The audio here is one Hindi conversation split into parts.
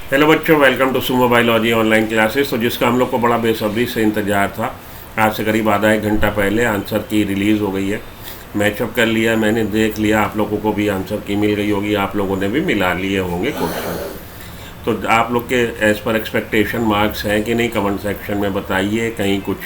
हेलो बच्चों, welcome to Sumo biology online classes. तो जिसका हम लोग को बड़ा बेसब्री से इंतज़ार था, आज से करीब आधा एक घंटा पहले आंसर की रिलीज़ हो गई है। मैचअप कर लिया, मैंने देख लिया, आप लोगों को भी आंसर की मिल गई होगी, आप लोगों ने भी मिला लिए होंगे क्वेश्चन। तो आप लोग के एज़ पर एक्सपेक्टेशन मार्क्स हैं कि नहीं, कमेंट सेक्शन में बताइए। कहीं कुछ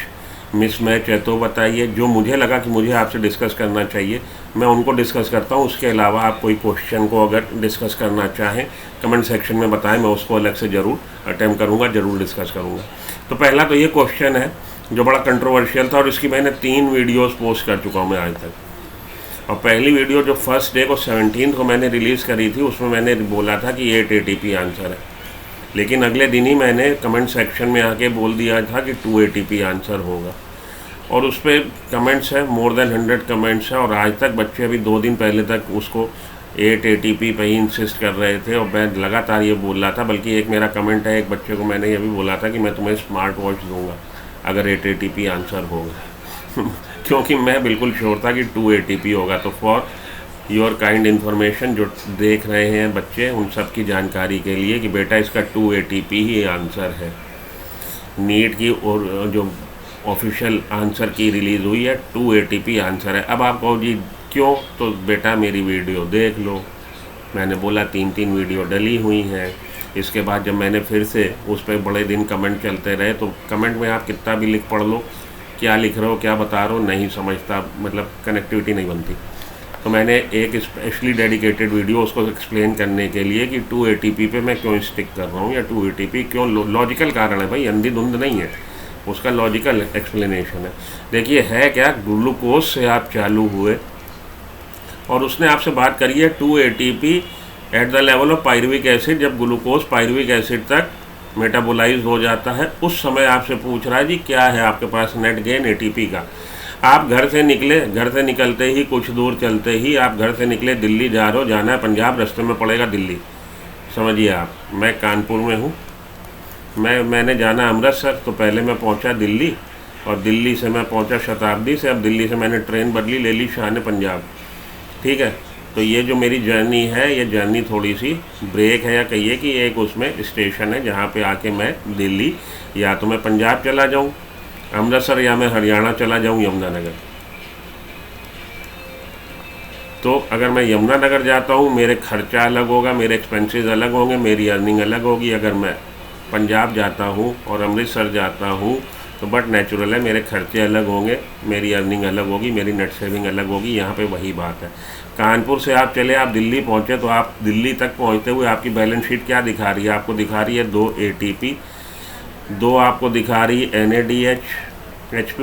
मिसमैच है तो बताइए। जो मुझे लगा कि मुझे आपसे डिस्कस करना चाहिए, मैं उनको डिस्कस करता हूँ। उसके अलावा आप कोई क्वेश्चन को अगर डिस्कस करना चाहें, कमेंट सेक्शन में बताएं, मैं उसको अलग से ज़रूर अटैम्प्ट करूँगा, ज़रूर डिस्कस करूँगा। तो पहला तो ये क्वेश्चन है जो बड़ा कंट्रोवर्शियल था, और इसकी मैंने 3 वीडियोज़ पोस्ट कर चुका हूँ मैं आज तक। और पहली वीडियो जो फर्स्ट डे को 17 को मैंने रिलीज़ करी थी, उसमें मैंने बोला था कि 8 ATP आंसर है। लेकिन अगले दिन ही मैंने कमेंट सेक्शन में आके बोल दिया था कि 2 ATP आंसर होगा। और उस पर कमेंट्स है, मोर देन 100 कमेंट्स है। और आज तक बच्चे अभी 2 दिन पहले तक उसको 8 ATP पे ही इंसिस्ट कर रहे थे, और मैं लगातार ये बोल रहा था। बल्कि एक मेरा कमेंट है, एक बच्चे को मैंने ये भी बोला था कि मैं तुम्हें स्मार्ट वॉच दूंगा अगर 8 ATP आंसर होगा क्योंकि मैं बिल्कुल श्योर था कि 2 ATP होगा। तो फॉर योर काइंड इन्फॉर्मेशन, जो देख रहे हैं बच्चे, उन सब की जानकारी के लिए कि बेटा इसका 2 ATP ही आंसर है। नीट की और जो ऑफिशियल आंसर की रिलीज़ हुई है, 2 ATP आंसर है। अब आप कहो जी क्यों, तो बेटा मेरी वीडियो देख लो। मैंने बोला 3 वीडियो डली हुई हैं। इसके बाद जब मैंने फिर से उस पर बड़े दिन कमेंट चलते रहे, तो कमेंट में आप कितना भी लिख पढ़ लो, क्या लिख रहे हो, क्या बता रहे हो, नहीं समझता, मतलब कनेक्टिविटी नहीं बनती। तो मैंने एक स्पेशली डेडिकेटेड वीडियो उसको एक्सप्लेन करने के लिए कि 2 ATP पे मैं क्यों स्टिक कर रहा हूँ, या 2 ATP क्यों, लॉजिकल कारण है भाई, अंधी धुंध नहीं है, उसका लॉजिकल एक्सप्लेनेशन है। देखिए है क्या, ग्लूकोज से आप चालू हुए और उसने आपसे बात करी है 2 ATP at the level of pyruvic acid. जब ग्लूकोज पायरुविक एसिड तक मेटाबोलाइज हो जाता है, उस समय आपसे पूछ रहा है जी क्या है आपके पास नेट गेन ATP का। आप घर से निकले, घर से निकलते ही कुछ दूर चलते ही आप घर से निकले, दिल्ली जा रहे हो, जाना है पंजाब, रास्ते में पड़ेगा दिल्ली। समझिए आप, मैं कानपुर में हूँ, मैंने जाना अमृतसर, तो पहले मैं पहुँचा दिल्ली, और दिल्ली से मैं पहुँचा शताब्दी से। अब दिल्ली से मैंने ट्रेन बदली, ले ली शान पंजाब। ठीक है, तो ये जो मेरी जर्नी है, ये जर्नी थोड़ी सी ब्रेक है, या कहिए कि एक उसमें स्टेशन है जहाँ पे आके मैं दिल्ली, या तो मैं पंजाब चला जाऊँ अमृतसर, या मैं हरियाणा चला जाऊँ यमुनानगर। तो अगर मैं यमुनानगर जाता हूँ, मेरे खर्चा अलग होगा, मेरे एक्सपेंसेस अलग होंगे, मेरी अर्निंग अलग होगी। अगर मैं पंजाब जाता हूँ और अमृतसर जाता हूँ, तो बट नेचुरल है, मेरे खर्चे अलग होंगे, मेरी अर्निंग अलग होगी, मेरी नेट सेविंग अलग होगी। यहाँ पे वही बात है। कानपुर से आप चले, आप दिल्ली पहुँचे, तो आप दिल्ली तक पहुँचते हुए आपकी बैलेंस शीट क्या दिखा रही है? आपको दिखा रही है 2 ATP, 2 आपको दिखा रही है NADH H+,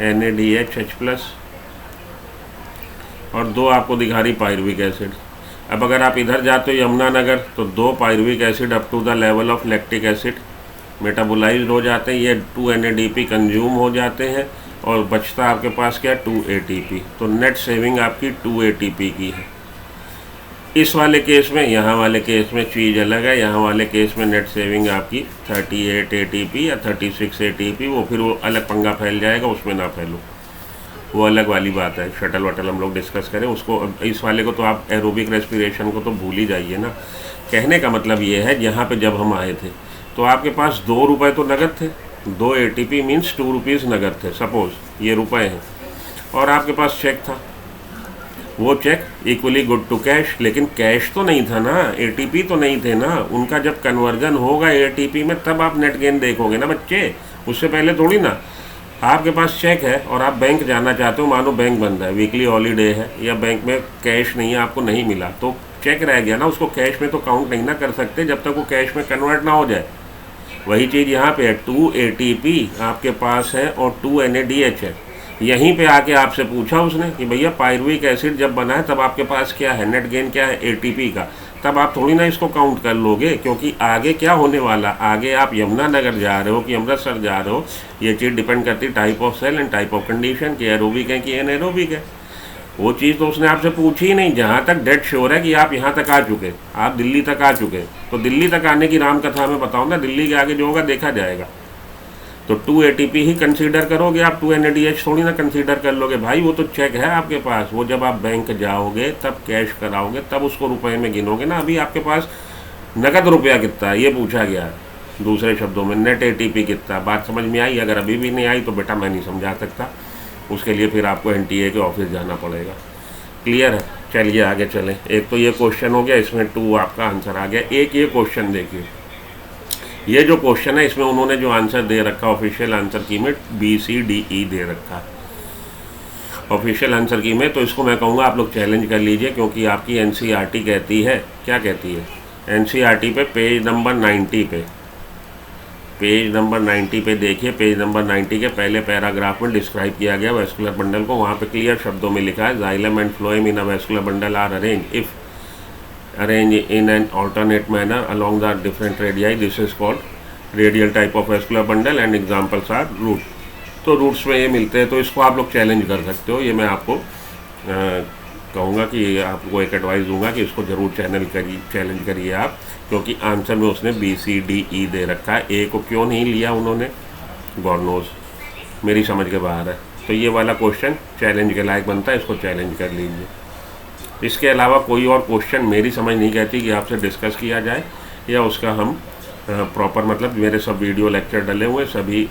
NADH H+, और 2 आपको दिखा रही पायरुविक एसिड। अब अगर आप इधर जाते हो यमुनानगर, तो 2 pyruvic acid up to the level of lactic acid metabolised हो जाते हैं, ये 2 NADP कंज्यूम हो जाते हैं, और बचता आपके पास क्या, 2 ATP। तो नेट सेविंग आपकी 2 ATP की है इस वाले केस में। यहाँ वाले केस में चीज़ अलग है, यहाँ वाले केस में नेट सेविंग आपकी 38 ATP या 36 ATP। वो फिर वो अलग पंगा फैल जाएगा, उसमें ना फैलो, वो अलग वाली बात है। शटल वटल हम लोग डिस्कस करें उसको। इस वाले को तो आप एरोबिक रेस्पिरेशन को तो भूल ही जाइए ना। कहने का मतलब ये है, यहाँ पे जब हम आए थे तो आपके पास 2 रुपये तो नगद थे, 2 ATP मीन्स 2 रुपीज़ नगद थे, सपोज़ ये रुपए हैं, और आपके पास चेक था। वो cheque equally good to cash, लेकिन कैश तो नहीं था ना, ATP तो नहीं थे ना। उनका जब कन्वर्जन होगा ATP में, तब आप नेट गेन देखोगे ना बच्चे, उससे पहले थोड़ी ना। आपके पास चेक है और आप बैंक जाना चाहते हो, मानो बैंक बंद है, वीकली हॉलीडे है, या बैंक में कैश नहीं है, आपको नहीं मिला, तो चेक रह गया ना, उसको कैश में तो काउंट नहीं ना कर सकते जब तक वो कैश में कन्वर्ट ना हो जाए। वही चीज़ यहाँ पे है, 2 ATP आपके पास है और 2 NADH है। यहीं पे आके आपसे पूछा उसने कि भैया पायरुविक एसिड जब बना है तब आपके पास क्या है, नेट गेन क्या है ATP का। तब आप थोड़ी ना इसको काउंट कर लोगे, क्योंकि आगे क्या होने वाला, आगे आप यमुनानगर जा रहे हो कि अमृतसर जा रहे हो, ये चीज़ डिपेंड करती है type of cell and type of condition, कि एरोबिक है कि एनएरोबिक है। वो चीज़ तो उसने आपसे पूछी ही नहीं। जहाँ तक डेड श्योर है कि आप यहाँ तक आ चुके, आप दिल्ली तक आ चुके, तो दिल्ली तक आने की राम कथा में बताओ ना, दिल्ली के आगे जो होगा देखा जाएगा। तो 2 ATP ही कंसीडर करोगे आप, 2 NADH थोड़ी ना कंसीडर कर लोगे भाई। वो तो चेक है आपके पास, वो जब आप बैंक जाओगे तब कैश कराओगे, तब उसको रुपए में गिनोगे ना। अभी आपके पास नकद रुपया कितना है ये पूछा गया है। दूसरे शब्दों में नेट एटीपी कितना। बात समझ में आई? अगर अभी भी नहीं आई तो बेटा मैं नहीं समझा सकता, उसके लिए फिर आपको एनटीए के ऑफिस जाना पड़ेगा। क्लियर है? चलिए आगे चलें। एक तो ये क्वेश्चन हो गया, इसमें 2 आपका आंसर आ गया। एक ये क्वेश्चन देखिए, ये जो क्वेश्चन है इसमें उन्होंने जो आंसर दे रखा ऑफिशियल आंसर की में BCDE दे रखा है ऑफिशियल आंसर की में। तो इसको मैं कहूँगा आप लोग चैलेंज कर लीजिए, क्योंकि आपकी NCERT कहती है, क्या कहती है NCERT पे पेज नंबर 90 पे, पेज नंबर 90 पे देखिए, पेज नंबर 90 के पहले पैराग्राफ में डिस्क्राइब किया गया वेस्कुलर बंडल को। वहाँ पे क्लियर शब्दों में लिखा है xylem and phloem in a vascular bundle are arrange in an alternate manner along the different radii, this is called radial type of vascular bundle and examples are root. तो रूट्स में ये मिलते हैं, तो इसको आप लोग चैलेंज कर सकते हो। ये मैं आपको कहूँगा कि आपको एक एडवाइस दूंगा कि इसको ज़रूर चैलेंज करिए आप, क्योंकि आंसर में उसने BCDE दे रखा है। ए को क्यों नहीं लिया उन्होंने, गॉड नोज, मेरी समझ के बाहर है। तो ये वाला क्वेश्चन चैलेंज के लायक बनता है, इसको चैलेंज कर लीजिए। इसके अलावा कोई और क्वेश्चन मेरी समझ नहीं कहती कि आपसे डिस्कस किया जाए, या उसका हम प्रॉपर, मतलब मेरे सब वीडियो लेक्चर डले हुए, सभी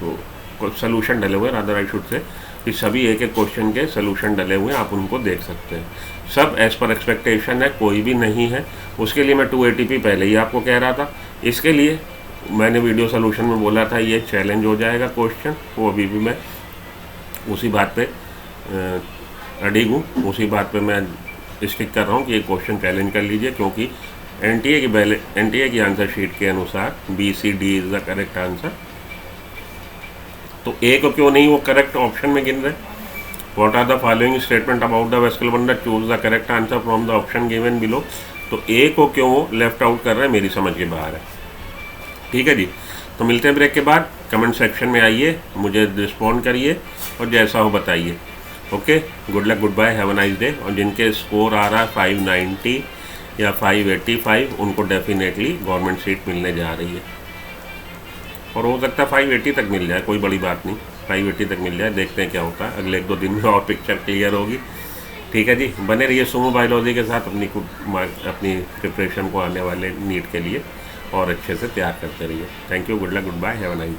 सोल्यूशन डले हुए, रादर आई शुड से, कि सभी एक एक क्वेश्चन के सोल्यूशन डले हुए, आप उनको देख सकते हैं। सब एज पर एक्सपेक्टेशन है, कोई भी नहीं है। उसके लिए मैं 280p पहले ही आपको कह रहा था। इसके लिए मैंने वीडियो सोल्यूशन में बोला था ये चैलेंज हो जाएगा क्वेश्चन, वो अभी भी मैं उसी बात पे अडिग हूँ, उसी बात पे मैं स्टिक कर रहा हूँ कि ये क्वेश्चन चैलेंज कर लीजिए, क्योंकि एनटीए की आंसर शीट के अनुसार BCD is the correct answer. तो ए को क्यों नहीं वो करेक्ट ऑप्शन में गिन रहे? What are the following statement about the vascular bundle, choose the correct answer from the option given below. तो ए को क्यों वो लेफ्ट आउट कर रहे हैं, मेरी समझ के बाहर है। ठीक है जी, तो मिलते हैं ब्रेक के बाद। कमेंट सेक्शन में आइए, मुझे रिस्पॉन्ड करिए और जैसा हो बताइए। Okay, good luck, good bye, have a nice day. और जिनके स्कोर आ रहा है 590 या 585, उनको डेफिनेटली गवर्नमेंट सीट मिलने जा रही है, और हो सकता है 580 तक मिल जाए, कोई बड़ी बात नहीं, 580 तक मिल जाए। देखते हैं क्या होता है, अगले 1-2 दिन में और पिक्चर क्लियर होगी। ठीक है जी, बने रहिए सुमो बायोलॉजी के साथ, अपनी प्रिपरेशन को आने वाले नीट के लिए और अच्छे से तैयार करते रहिए। Thank you, good luck, good bye, have a nice day.